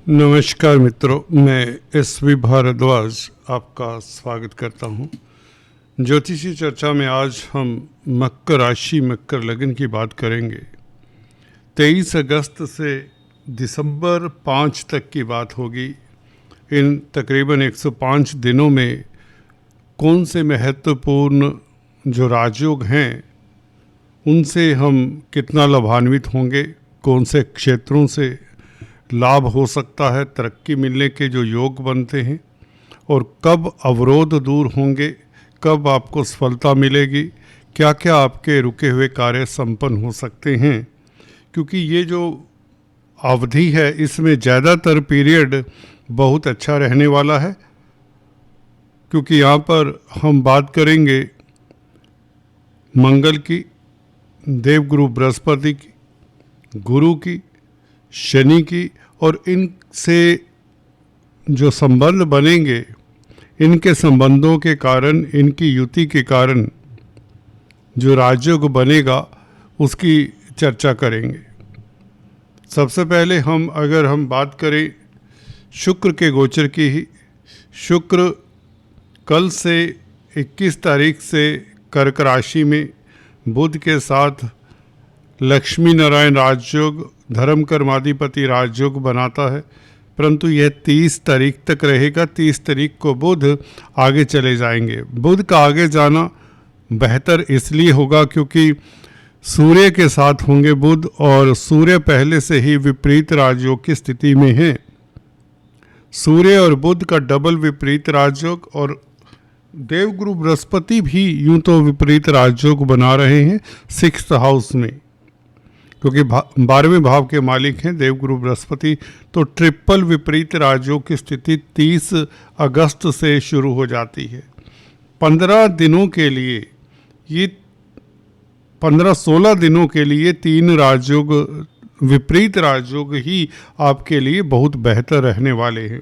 नमस्कार मित्रों, मैं एस.वी. भारद्वाज आपका स्वागत करता हूं। ज्योतिषी चर्चा में आज हम मकर राशि, मकर लगन की बात करेंगे। 23 अगस्त से दिसंबर 5 तक की बात होगी। इन तकरीबन 105 दिनों में कौन से महत्वपूर्ण जो राजयोग हैं उनसे हम कितना लाभान्वित होंगे, कौन से क्षेत्रों से लाभ हो सकता है, तरक्की मिलने के जो योग बनते हैं, और कब अवरोध दूर होंगे, कब आपको सफलता मिलेगी, क्या क्या आपके रुके हुए कार्य संपन्न हो सकते हैं। क्योंकि ये जो अवधि है इसमें ज़्यादातर पीरियड बहुत अच्छा रहने वाला है। क्योंकि यहाँ पर हम बात करेंगे मंगल की, देवगुरु बृहस्पति की, गुरु की, शनि की, और इनसे जो संबंध बनेंगे, इनके संबंधों के कारण, इनकी युति के कारण जो राजयोग बनेगा उसकी चर्चा करेंगे। सबसे पहले अगर हम बात करें शुक्र के गोचर की ही, शुक्र कल से 21 तारीख से कर्क राशि में बुध के साथ लक्ष्मी नारायण राजयोग, धर्म कर्माधिपति राजयोग बनाता है। परंतु यह 30 तारीख तक रहेगा। 30 तारीख को बुध आगे चले जाएंगे। बुध का आगे जाना बेहतर इसलिए होगा क्योंकि सूर्य के साथ होंगे बुध, और सूर्य पहले से ही विपरीत राजयोग की स्थिति में है। सूर्य और बुध का डबल विपरीत राजयोग, और देवगुरु बृहस्पति भी यूं तो विपरीत राजयोग बना रहे हैं 6th हाउस में, क्योंकि 12वें भाव के मालिक हैं देवगुरु बृहस्पति। तो ट्रिपल विपरीत राजयोग की स्थिति 30 अगस्त से शुरू हो जाती है। 15 दिनों के लिए, ये 15-16 दिनों के लिए 3 राजयोग, विपरीत राजयोग ही आपके लिए बहुत बेहतर रहने वाले हैं।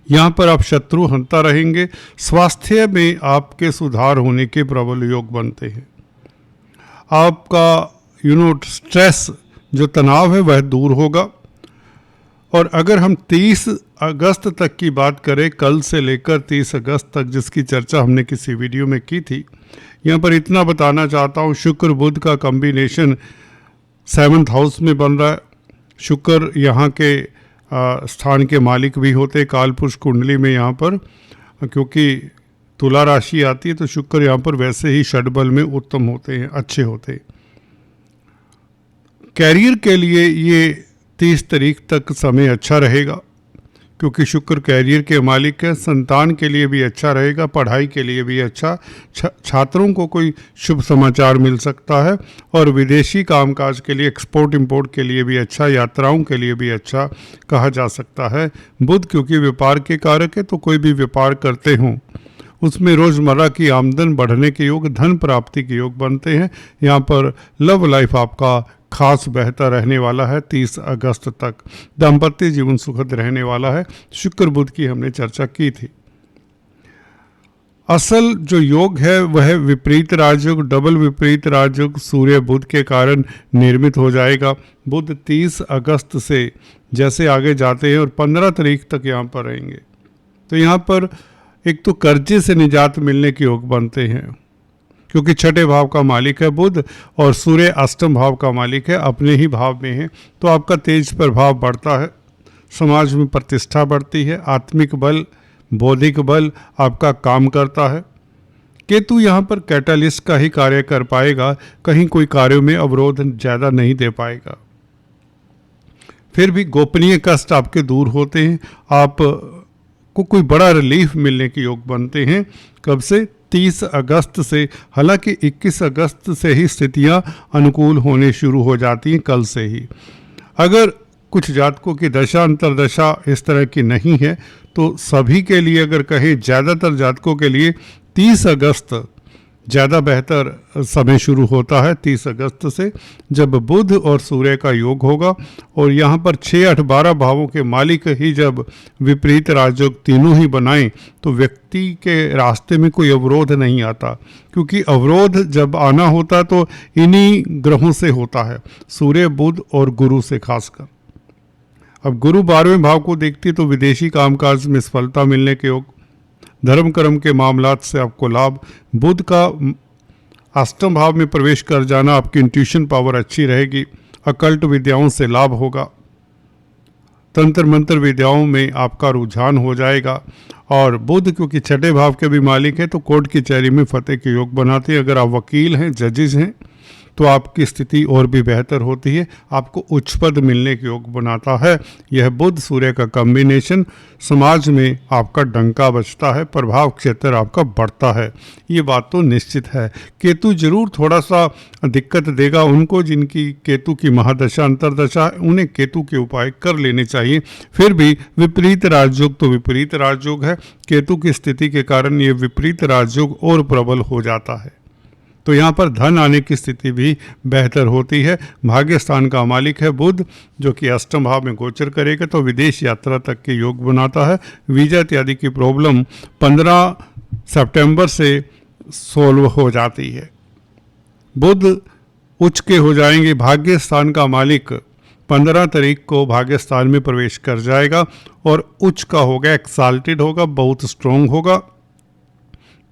यहाँ पर आप शत्रु हंता रहेंगे। स्वास्थ्य में आपके सुधार होने के प्रबल योग बनते हैं। आपका स्ट्रेस, जो तनाव है, वह दूर होगा। और अगर हम 30 अगस्त तक की बात करें, कल से लेकर 30 अगस्त तक, जिसकी चर्चा हमने किसी वीडियो में की थी, यहाँ पर इतना बताना चाहता हूँ, शुक्र बुध का कॉम्बिनेशन 7th हाउस में बन रहा है। शुक्र यहाँ के स्थान के मालिक भी होते कालपुरुष कुंडली में। यहाँ पर क्योंकि तुला राशि आती है तो शुक्र यहाँ पर वैसे ही षडबल में उत्तम होते हैं, अच्छे होते हैं। कैरियर के लिए ये 30 तारीख तक समय अच्छा रहेगा क्योंकि शुक्र कैरियर के मालिक है। संतान के लिए भी अच्छा रहेगा, पढ़ाई के लिए भी अच्छा, छात्रों को कोई शुभ समाचार मिल सकता है, और विदेशी कामकाज के लिए, एक्सपोर्ट इंपोर्ट के लिए भी अच्छा, यात्राओं के लिए भी अच्छा कहा जा सकता है। बुध क्योंकि व्यापार के कारक है, तो कोई भी व्यापार करते हों उसमें रोज़मर्रा की आमदन बढ़ने के योग, धन प्राप्ति के योग बनते हैं। यहाँ पर लव लाइफ आपका खास बेहतर रहने वाला है। 30 अगस्त तक दाम्पत्य जीवन सुखद रहने वाला है। शुक्र बुध की हमने चर्चा की थी। असल जो योग है वह विपरीत राजयोग, डबल विपरीत राजयोग सूर्य बुध के कारण निर्मित हो जाएगा। बुध 30 अगस्त से जैसे आगे जाते हैं और 15 तारीख तक यहाँ पर रहेंगे, तो यहाँ पर एक तो कर्जे से निजात मिलने के योग बनते हैं क्योंकि 6ठे भाव का मालिक है बुध, और सूर्य 8म भाव का मालिक है, अपने ही भाव में है। तो आपका तेज प्रभाव बढ़ता है, समाज में प्रतिष्ठा बढ़ती है, आत्मिक बल, बौद्धिक बल आपका काम करता है। केतु यहाँ पर कैटलिस्ट का ही कार्य कर पाएगा, कहीं कोई कार्यों में अवरोध ज़्यादा नहीं दे पाएगा। फिर भी गोपनीय कष्ट आपके दूर होते हैं, आप को कोई बड़ा रिलीफ मिलने के योग बनते हैं। कब से? 30 अगस्त से। हालांकि 21 अगस्त से ही स्थितियां अनुकूल होने शुरू हो जाती हैं, कल से ही। अगर कुछ जातकों की दशा अंतरदशा इस तरह की नहीं है तो सभी के लिए, अगर कहें ज़्यादातर जातकों के लिए 30 अगस्त ज़्यादा बेहतर समय शुरू होता है। 30 अगस्त से जब बुध और सूर्य का योग होगा, और यहाँ पर 6, 8, 12 भावों के मालिक ही जब विपरीत राजयोग तीनों ही बनाएं तो व्यक्ति के रास्ते में कोई अवरोध नहीं आता, क्योंकि अवरोध जब आना होता तो इन्हीं ग्रहों से होता है, सूर्य, बुध और गुरु से खासकर। अब गुरु 12वें भाव को देखती है तो विदेशी कामकाज में सफलता मिलने के योग, धर्म कर्म के मामलात से आपको लाभ, बुध का अष्टम भाव में प्रवेश कर जाना आपकी इंट्यूशन पावर अच्छी रहेगी, अकल्ट विद्याओं से लाभ होगा, तंत्र मंत्र विद्याओं में आपका रुझान हो जाएगा। और बुध क्योंकि छठे भाव के भी मालिक है तो कोर्ट कचहरी में फतेह के योग बनाते हैं। अगर आप वकील हैं, जजेस हैं, तो आपकी स्थिति और भी बेहतर होती है, आपको उच्च पद मिलने के योग बनाता है। यह बुध सूर्य का कॉम्बिनेशन समाज में आपका डंका बजता है, प्रभाव क्षेत्र आपका बढ़ता है, ये बात तो निश्चित है। केतु जरूर थोड़ा सा दिक्कत देगा उनको जिनकी केतु की महादशा अंतरदशा है, उन्हें केतु के उपाय कर लेने चाहिए। फिर भी विपरीत राजयोग तो विपरीत राजयोग है, केतु की स्थिति के कारण ये विपरीत राजयोग और प्रबल हो जाता है, तो यहाँ पर धन आने की स्थिति भी बेहतर होती है। भाग्य स्थान का मालिक है बुध, जो कि अष्टम भाव में गोचर करेगा तो विदेश यात्रा तक के योग बनाता है। वीजा इत्यादि की प्रॉब्लम 15 सितंबर से सोल्व हो जाती है। बुध उच्च के हो जाएंगे, भाग्य स्थान का मालिक 15 तारीख को भाग्य स्थान में प्रवेश कर जाएगा और उच्च का होगा, एक्साल्टेड होगा, बहुत स्ट्रोंग होगा।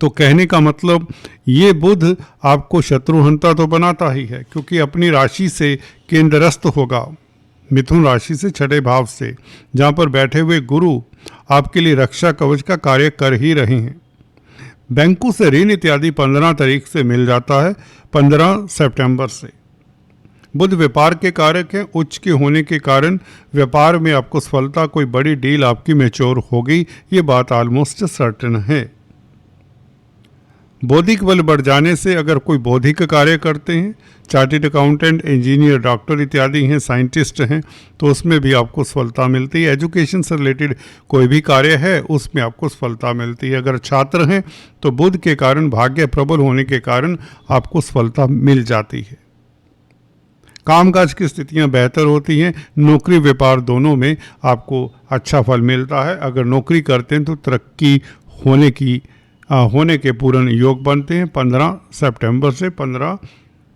तो कहने का मतलब ये बुध आपको शत्रुहंता तो बनाता ही है, क्योंकि अपनी राशि से केंद्रस्थ होगा, मिथुन राशि से छठे भाव से, जहाँ पर बैठे हुए गुरु आपके लिए रक्षा कवच का कार्य कर ही रहे हैं। बैंकों से ऋण इत्यादि 15 तारीख से मिल जाता है, 15 सितंबर से। बुध व्यापार के कारक हैं, उच्च के होने के कारण व्यापार में आपको सफलता, कोई बड़ी डील आपकी मैच्योर होगी, ये बात ऑलमोस्ट सर्टेन है। बौद्धिक बल बढ़ जाने से अगर कोई बौद्धिक कार्य करते हैं, चार्टेड अकाउंटेंट, इंजीनियर, डॉक्टर इत्यादि हैं, साइंटिस्ट हैं, तो उसमें भी आपको सफलता मिलती है। एजुकेशन से रिलेटेड कोई भी कार्य है उसमें आपको सफलता मिलती है। अगर छात्र हैं तो बुध के कारण, भाग्य प्रबल होने के कारण आपको सफलता मिल जाती है। कामकाज की स्थितियां बेहतर होती हैं, नौकरी व्यापार दोनों में आपको अच्छा फल मिलता है। अगर नौकरी करते हैं तो तरक्की होने के पूर्ण योग बनते हैं 15 सितंबर से 15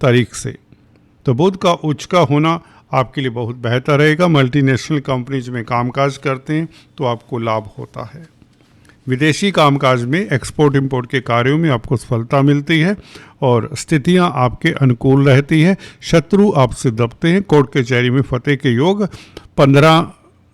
तारीख से। तो बुध का उच्च का होना आपके लिए बहुत बेहतर रहेगा। मल्टीनेशनल कंपनीज में कामकाज करते हैं तो आपको लाभ होता है। विदेशी कामकाज में एक्सपोर्ट इंपोर्ट के कार्यों में आपको सफलता मिलती है और स्थितियां आपके अनुकूल रहती है। शत्रु आपसे दबते हैं। कोर्ट कचहरी में फतेह के योग 15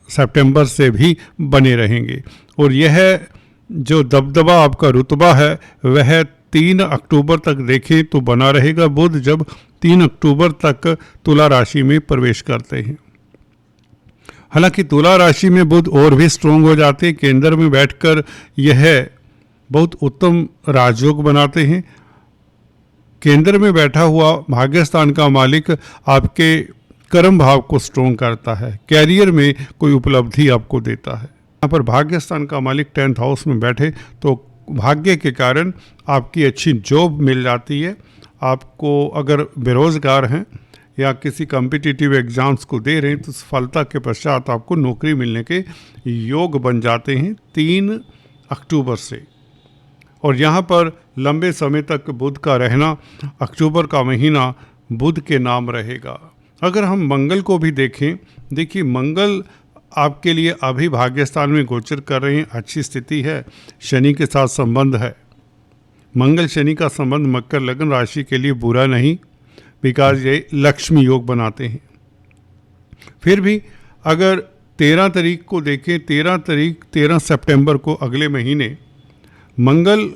सितंबर से भी बने रहेंगे और यह जो दबदबा आपका रुतबा है वह 3 अक्टूबर तक देखें तो बना रहेगा। बुध जब 3 अक्टूबर तक तुला राशि में प्रवेश करते हैं, हालांकि तुला राशि में बुध और भी स्ट्रोंग हो जाते हैं। केंद्र में बैठकर यह बहुत उत्तम राजयोग बनाते हैं। केंद्र में बैठा हुआ भाग्यस्थान का मालिक आपके कर्म भाव को स्ट्रोंग करता है, कैरियर में कोई उपलब्धि आपको देता है। यहाँ पर भाग्यस्थान का मालिक 10th हाउस में बैठे तो भाग्य के कारण आपकी अच्छी जॉब मिल जाती है। आपको अगर बेरोजगार हैं या किसी कॉम्पिटिटिव एग्जाम्स को दे रहे हैं तो सफलता के पश्चात आपको नौकरी मिलने के योग बन जाते हैं 3 अक्टूबर से। और यहाँ पर लंबे समय तक बुध का रहना, अक्टूबर का महीना बुध के नाम रहेगा। अगर हम मंगल को भी देखें, देखिए मंगल आपके लिए अभी भाग्यस्थान में गोचर कर रहे हैं, अच्छी स्थिति है। शनि के साथ संबंध है, मंगल शनि का संबंध मकर लग्न राशि के लिए बुरा नहीं, बिकॉज ये लक्ष्मी योग बनाते हैं। फिर भी अगर 13 तारीख को देखें, 13 सितंबर को अगले महीने मंगल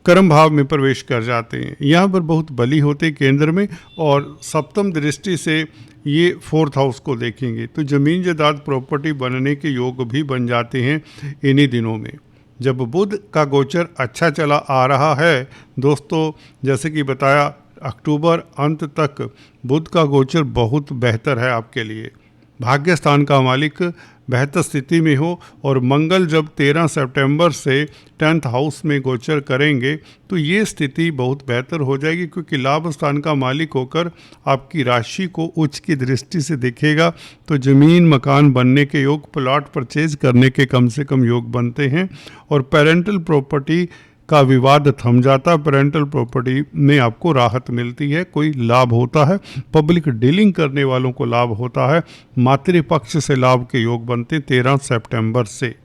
कर्म भाव में प्रवेश कर जाते हैं। यहाँ पर बहुत बली होते केंद्र में और सप्तम दृष्टि से ये 4th हाउस को देखेंगे तो ज़मीन जायदाद प्रॉपर्टी बनने के योग भी बन जाते हैं इन्हीं दिनों में। जब बुध का गोचर अच्छा चला आ रहा है दोस्तों, जैसे कि बताया अक्टूबर अंत तक बुध का गोचर बहुत बेहतर है आपके लिए। भाग्य स्थान का मालिक बेहतर स्थिति में हो और मंगल जब 13 सितंबर से 10th हाउस में गोचर करेंगे तो ये स्थिति बहुत बेहतर हो जाएगी, क्योंकि लाभ स्थान का मालिक होकर आपकी राशि को उच्च की दृष्टि से देखेगा तो ज़मीन मकान बनने के योग, प्लॉट परचेज करने के कम से कम योग बनते हैं और पेरेंटल प्रॉपर्टी का विवाद थम जाता है, पेरेंटल प्रॉपर्टी में आपको राहत मिलती है, कोई लाभ होता है, पब्लिक डीलिंग करने वालों को लाभ होता है, मातृपक्ष से लाभ के योग बनते 13 सितंबर से।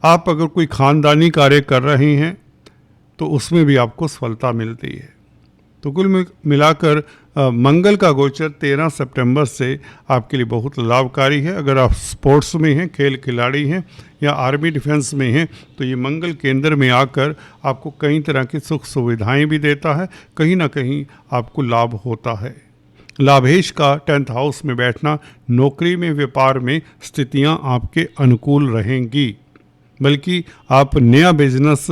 आप अगर कोई खानदानी कार्य कर रहे हैं तो उसमें भी आपको सफलता मिलती है। तो कुल मिलाकर मंगल का गोचर 13 सितंबर से आपके लिए बहुत लाभकारी है। अगर आप स्पोर्ट्स में हैं, खेल खिलाड़ी हैं या आर्मी डिफेंस में हैं तो ये मंगल केंद्र में आकर आपको कई तरह की सुख सुविधाएं भी देता है, कहीं ना कहीं आपको लाभ होता है। लाभेश का 10th हाउस में बैठना नौकरी में, व्यापार में स्थितियां आपके अनुकूल रहेंगी, बल्कि आप नया बिजनेस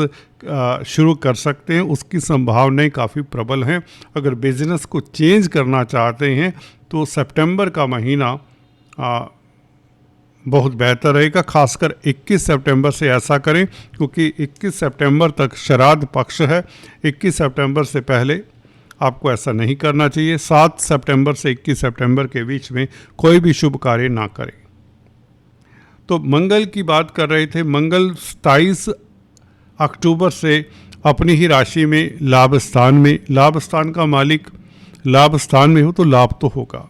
शुरू कर सकते हैं, उसकी संभावनाएं काफ़ी प्रबल हैं। अगर बिजनेस को चेंज करना चाहते हैं तो सितंबर का महीना बहुत बेहतर रहेगा, खासकर 21 सितंबर से ऐसा करें, क्योंकि 21 सितंबर तक श्राद्ध पक्ष है। 21 सितंबर से पहले आपको ऐसा नहीं करना चाहिए। 7 सितंबर से 21 सितंबर के बीच में कोई भी शुभ कार्य ना करें। तो मंगल की बात कर रहे थे। मंगल 27 अक्टूबर से अपनी ही राशि में लाभ स्थान में, लाभ स्थान का मालिक लाभ स्थान में हो तो लाभ तो होगा,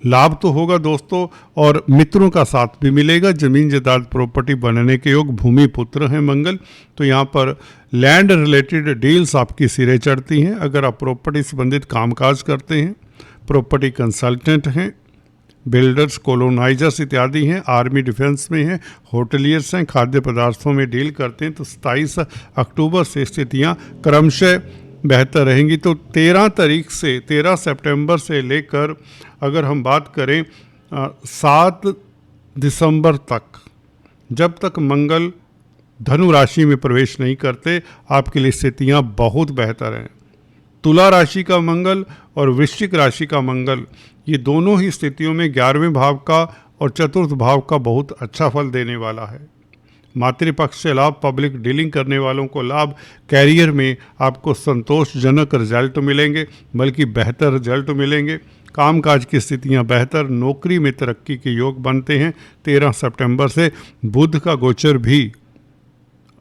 लाभ तो होगा दोस्तों, और मित्रों का साथ भी मिलेगा। जमीन जायदाद प्रॉपर्टी बनने के योग, भूमि पुत्र हैं मंगल, तो यहाँ पर लैंड रिलेटेड डील्स आपकी सिरे चढ़ती हैं। अगर आप प्रॉपर्टी संबंधित कामकाज करते हैं, प्रॉपर्टी कंसल्टेंट हैं, बिल्डर्स, कॉलोनाइजर्स इत्यादि हैं, आर्मी डिफेंस में हैं, होटलियर्स हैं, खाद्य पदार्थों में डील करते हैं, तो 27 अक्टूबर से स्थितियाँ क्रमशः बेहतर रहेंगी। तो 13 सितंबर से लेकर अगर हम बात करें 7 दिसंबर तक, जब तक मंगल धनु राशि में प्रवेश नहीं करते, आपके लिए स्थितियाँ बहुत बेहतर हैं। तुला राशि का मंगल और वृश्चिक राशि का मंगल, ये दोनों ही स्थितियों में 11वें भाव का और चतुर्थ भाव का बहुत अच्छा फल देने वाला है। मातृपक्ष से लाभ, पब्लिक डीलिंग करने वालों को लाभ, कैरियर में आपको संतोषजनक रिजल्ट मिलेंगे, बल्कि बेहतर रिजल्ट मिलेंगे। कामकाज की स्थितियां बेहतर, नौकरी में तरक्की के योग बनते हैं। 13 सितंबर से बुध का गोचर भी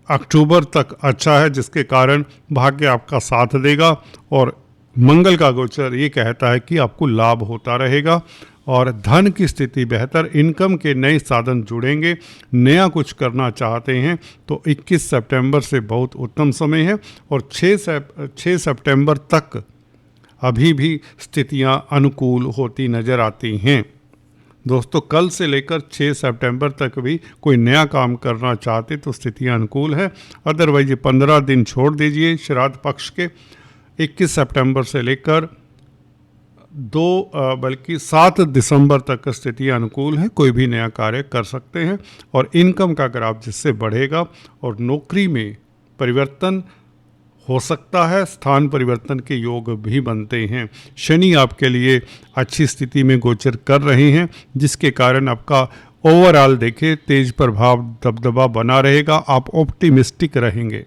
अक्टूबर तक अच्छा है, जिसके कारण भाग्य आपका साथ देगा, और मंगल का गोचर ये कहता है कि आपको लाभ होता रहेगा और धन की स्थिति बेहतर, इनकम के नए साधन जुड़ेंगे। नया कुछ करना चाहते हैं तो 21 सितंबर से बहुत उत्तम समय है, और 6 सितंबर तक अभी भी स्थितियां अनुकूल होती नज़र आती हैं। दोस्तों, कल से लेकर 6 सितंबर तक भी कोई नया काम करना चाहते तो स्थितियां अनुकूल है। अदरवाइज ये 15 दिन छोड़ दीजिए श्राद्ध पक्ष के। 21 सितंबर से लेकर 7 दिसंबर तक स्थितियां अनुकूल हैं, कोई भी नया कार्य कर सकते हैं, और इनकम का ग्राफ जिससे बढ़ेगा और नौकरी में परिवर्तन हो सकता है, स्थान परिवर्तन के योग भी बनते हैं। शनि आपके लिए अच्छी स्थिति में गोचर कर रहे हैं, जिसके कारण आपका ओवरऑल देखें तेज प्रभाव दबदबा बना रहेगा, आप ऑप्टिमिस्टिक रहेंगे।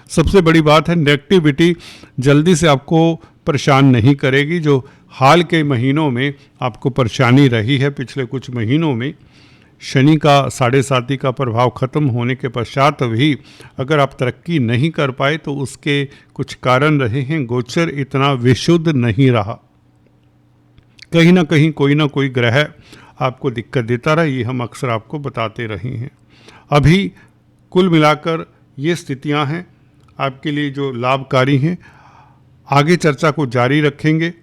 सबसे बड़ी बात है, नेगेटिविटी जल्दी से आपको परेशान नहीं करेगी। जो हाल के महीनों में आपको परेशानी रही है, पिछले कुछ महीनों में शनि का 7.5 का प्रभाव खत्म होने के पश्चात भी अगर आप तरक्की नहीं कर पाए तो उसके कुछ कारण रहे हैं। गोचर इतना विशुद्ध नहीं रहा, कहीं ना कहीं कोई ना कोई ग्रह आपको दिक्कत देता रहा, ये हम अक्सर आपको बताते रहे हैं। अभी कुल मिलाकर ये स्थितियां हैं आपके लिए जो लाभकारी हैं। आगे चर्चा को जारी रखेंगे,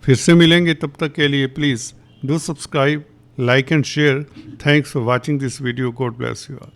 फिर से मिलेंगे, तब तक के लिए please do subscribe, like and share. Thanks for watching this video. God bless you all.